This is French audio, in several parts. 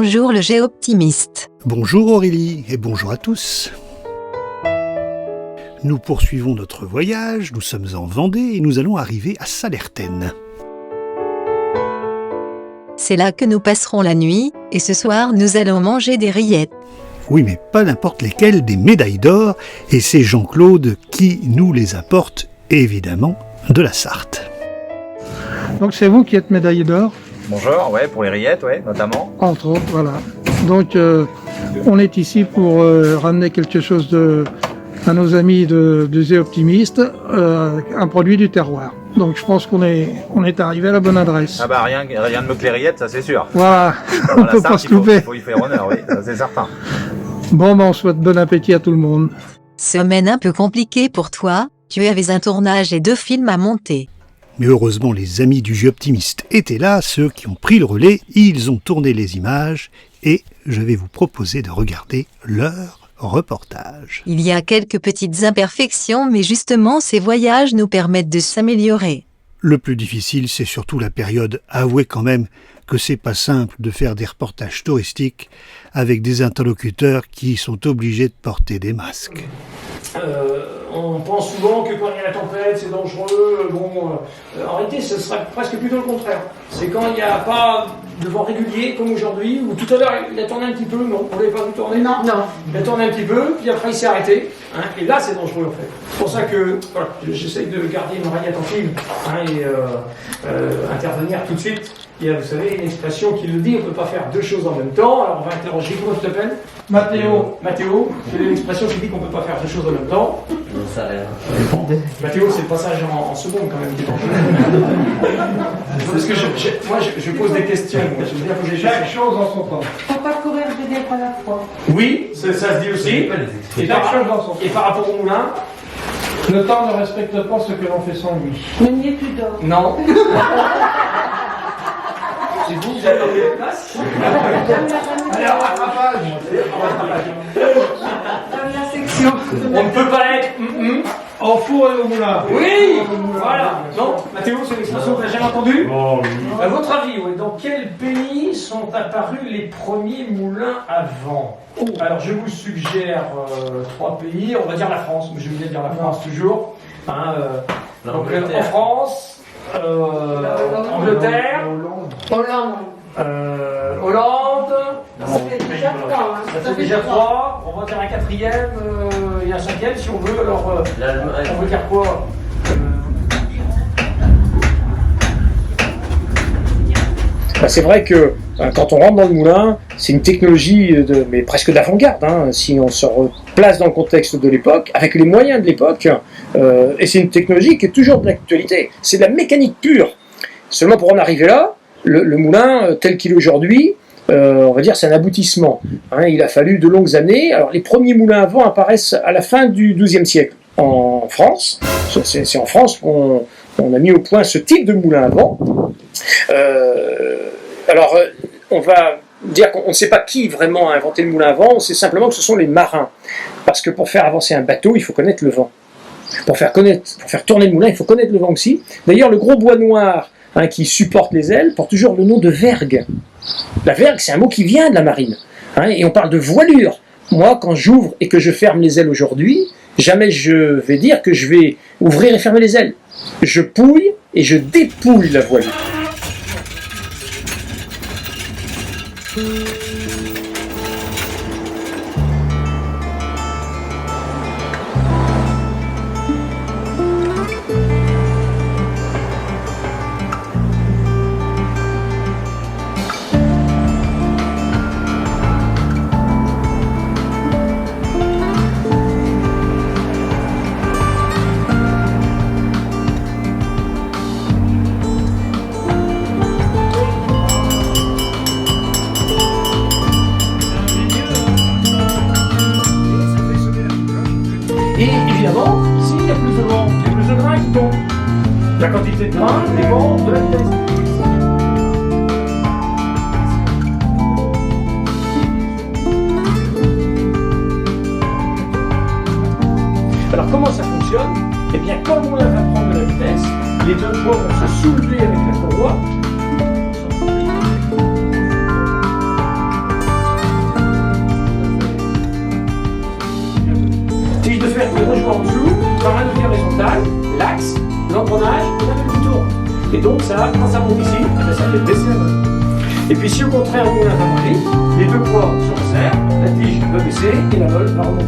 Bonjour le Géoptimiste. Bonjour Aurélie et bonjour à tous. Nous poursuivons notre voyage, nous sommes en Vendée et nous allons arriver à Sallertaine. C'est là que nous passerons la nuit, et ce soir nous allons manger des rillettes. Oui, mais pas n'importe lesquelles, des médailles d'or, et c'est Jean-Claude qui nous les apporte, évidemment, de la Sarthe. Donc c'est vous qui êtes médaillé d'or, Bonjour, ouais, pour les rillettes, ouais, notamment. entre autres, voilà. Donc on est ici pour ramener quelque chose à nos amis de Géoptimiste, un produit du terroir. Donc je pense qu'on est arrivé à la bonne adresse. Ah bah rien de mieux que les rillettes, ça c'est sûr. Voilà, on Voilà, peut ça, pas se louper. Il faut y faire honneur, oui, ça c'est certain. Bon, on souhaite bon appétit à tout le monde. Semaine un peu compliquée pour toi, tu avais un tournage et 2 films à monter. Mais heureusement, les amis du Géoptimiste étaient là, ceux qui ont pris le relais, ils ont tourné les images, et je vais vous proposer de regarder leur reportage. Il y a quelques petites imperfections, mais justement ces voyages nous permettent de s'améliorer. Le plus difficile, c'est surtout la période. Avouez quand même que c'est pas simple de faire des reportages touristiques avec des interlocuteurs qui sont obligés de porter des masques. On pense souvent que quand il y a la tempête, c'est dangereux. En réalité, ce sera presque plutôt le contraire. C'est quand il n'y a pas de vent régulier, comme aujourd'hui, ou tout à l'heure, il a tourné un petit peu, non? On ne l'avait pas vu tourner? Non. Il a tourné un petit peu, puis après il s'est arrêté. Et là, c'est dangereux, en fait. C'est pour ça que voilà, j'essaye de garder une oreille attentive et intervenir tout de suite. Il y a, vous savez, une expression qui le dit, on ne peut pas faire 2 choses en même temps. Alors on va interroger, comment tu t'appelles? Mathéo, c'est l'expression qui dit qu'on ne peut pas faire 2 choses en même temps. Mathéo, c'est le passage en seconde quand même. Parce que moi, je pose des questions. J'aime bien poser des questions. Chaque chose en son temps. Faut pas courir des à la fois. Oui, ça se dit aussi. Et par rapport au moulin? Le temps ne respecte pas ce que l'on fait sans lui. Mais n'y est plus d'or. Non. C'est vous avez enlevé la place? Allez, on rattrapage. Dans la section. On ne peut pas être Au four et au moulin. Oui, voilà. Non, Mathéo, c'est l'expression que tu n'as jamais entendue? À votre avis, dans quel pays sont apparus les premiers moulins à vent? Alors, je vous suggère 3 pays. On va dire la France. Je vais dire la France toujours. Donc, en France, Angleterre, Hollande. Ça fait déjà 3. Ça fait déjà 3. On va dire un 4e et un 5e si on veut. Alors, on veut dire quoi? C'est vrai que quand on rentre dans le moulin, c'est une technologie mais presque d'avant-garde, si on se replace dans le contexte de l'époque, avec les moyens de l'époque, et c'est une technologie qui est toujours de l'actualité. C'est de la mécanique pure. Seulement pour en arriver là, le moulin tel qu'il est aujourd'hui, on va dire c'est un aboutissement. Il a fallu de longues années. Alors les premiers moulins à vent apparaissent à la fin du XIIe siècle en France. C'est en France qu'on a mis au point ce type de moulin à vent. Alors, on va dire qu'on ne sait pas qui vraiment a inventé le moulin à vent, on sait simplement que ce sont les marins. Parce que pour faire avancer un bateau, il faut connaître le vent. Pour faire tourner le moulin, il faut connaître le vent aussi. D'ailleurs, le gros bois noir qui supporte les ailes porte toujours le nom de vergue. La vergue, c'est un mot qui vient de la marine. Et on parle de voilure. Moi, quand j'ouvre et que je ferme les ailes aujourd'hui, jamais je vais dire que je vais ouvrir et fermer les ailes. Je pouille et je dépouille la voilure. Et évidemment, ici, il y a plus de vent. Il y a plus de grains qui tombent. La quantité de grains dépend de la vitesse. Alors comment ça fonctionne? Eh bien, quand le moulin va prendre de la vitesse, les 2 poids vont se soulever avec la courroie. joint en dessous par un levier horizontal, l'axe, l'engrenage et la même qui tourne. Et donc ça, quand ça monte ici, ça fait baisser la molle. Et puis si au contraire le moulin va moins vite, les deux poids se resserrent, la tige va baisser et la molle va remonter.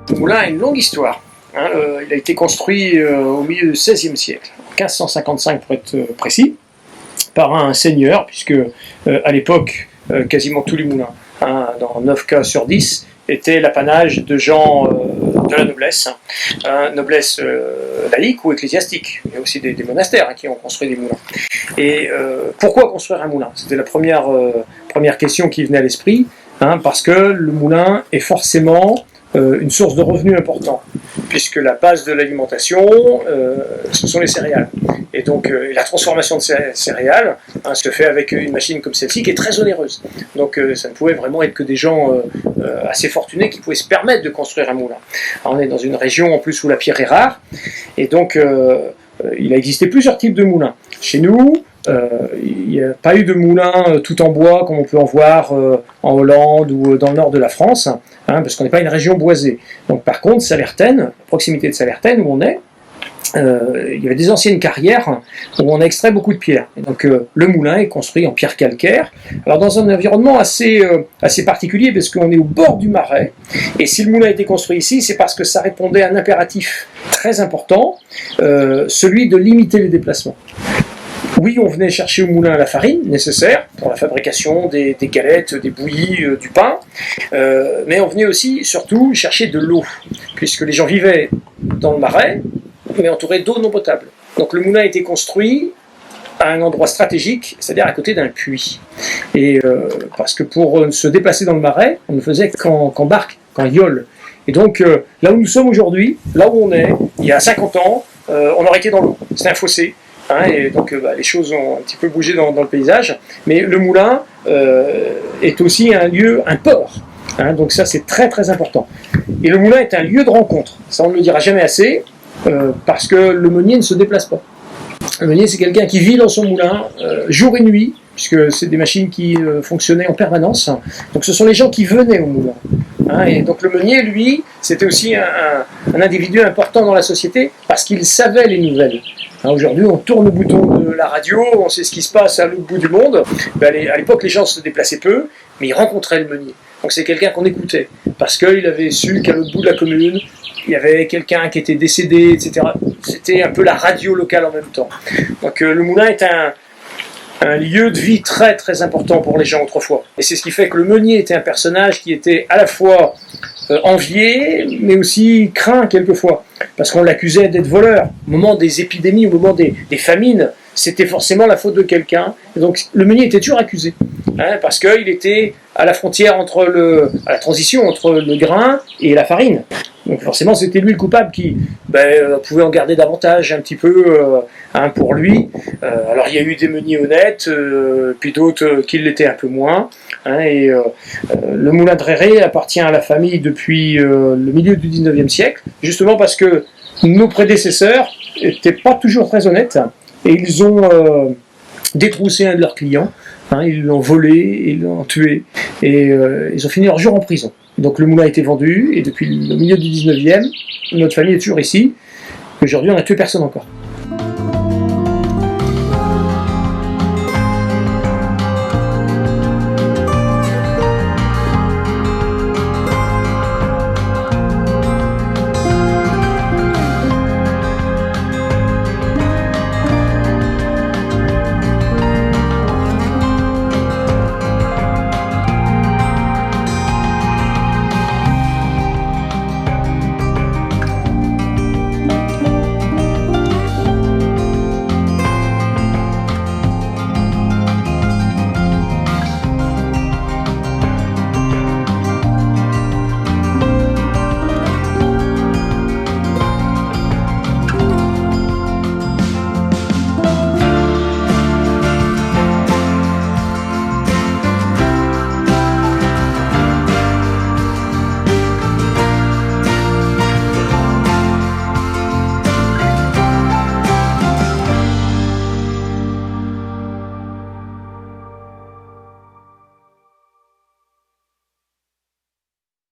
Le moulin a une longue histoire. Il a été construit au milieu du XVIe siècle, 1555 pour être précis, par un seigneur, puisque à l'époque, quasiment tous les moulins, dans 9 cas sur 10, étaient l'apanage de gens de la noblesse, noblesse laïque ou ecclésiastique. Il y a aussi des monastères qui ont construit des moulins. Et pourquoi construire un moulin? C'était la première question qui venait à l'esprit, parce que le moulin est forcément une source de revenus important, puisque la base de l'alimentation, ce sont les céréales. Et donc la transformation de ces céréales se fait avec une machine comme celle-ci qui est très onéreuse. Donc ça ne pouvait vraiment être que des gens assez fortunés qui pouvaient se permettre de construire un moulin. Alors, on est dans une région en plus où la pierre est rare, et donc il a existé plusieurs types de moulins. Chez nous, il n'y a pas eu de moulin tout en bois comme on peut en voir en Hollande ou dans le nord de la France, parce qu'on n'est pas une région boisée. Donc par contre, Sallertaine, à proximité de Sallertaine où on est, il y avait des anciennes carrières où on a extrait beaucoup de pierres. Et donc le moulin est construit en pierre calcaire, alors dans un environnement assez particulier parce qu'on est au bord du marais, et si le moulin a été construit ici, c'est parce que ça répondait à un impératif très important, celui de limiter les déplacements. Oui, on venait chercher au moulin la farine nécessaire pour la fabrication des galettes, des bouillies, du pain, mais on venait aussi, surtout, chercher de l'eau, puisque les gens vivaient dans le marais, mais entourés d'eau non potable. Donc le moulin a été construit à un endroit stratégique, c'est-à-dire à côté d'un puits. Et parce que pour se déplacer dans le marais, on ne faisait qu'en barque, qu'en yole. Et donc là où nous sommes aujourd'hui, là où on est, il y a 50 ans, on aurait été dans l'eau. C'était un fossé. Et donc les choses ont un petit peu bougé dans le paysage, mais le moulin est aussi un lieu, un port, donc ça c'est très très important. Et le moulin est un lieu de rencontre, ça on ne le dira jamais assez, parce que le meunier ne se déplace pas. Le meunier c'est quelqu'un qui vit dans son moulin jour et nuit, puisque c'est des machines qui fonctionnaient en permanence, donc ce sont les gens qui venaient au moulin. Et donc le meunier, lui, c'était aussi un individu important dans la société, parce qu'il savait les nouvelles. Aujourd'hui, on tourne le bouton de la radio, on sait ce qui se passe à l'autre bout du monde. À l'époque, les gens se déplaçaient peu, mais ils rencontraient le meunier. Donc c'est quelqu'un qu'on écoutait, parce qu'il avait su qu'à l'autre bout de la commune, il y avait quelqu'un qui était décédé, etc. C'était un peu la radio locale en même temps. Donc le moulin est un lieu de vie très très important pour les gens autrefois. Et c'est ce qui fait que le meunier était un personnage qui était à la fois envié, mais aussi craint quelquefois, parce qu'on l'accusait d'être voleur. Au moment des épidémies, au moment des famines, c'était forcément la faute de quelqu'un. Donc le meunier était toujours accusé, parce qu'il était à la frontière à la transition entre le grain et la farine. Donc forcément c'était lui le coupable qui pouvait en garder davantage un petit peu pour lui. Alors il y a eu des meuniers honnêtes, puis d'autres qui l'étaient un peu moins. Le moulin de Réré appartient à la famille depuis le milieu du 19e siècle, justement parce que nos prédécesseurs n'étaient pas toujours très honnêtes, et ils ont détroussé un de leurs clients, ils l'ont volé, ils l'ont tué, et ils ont fini leur jour en prison. Donc le moulin a été vendu, et depuis le milieu du 19e, notre famille est toujours ici. Aujourd'hui, on n'a tué personne encore.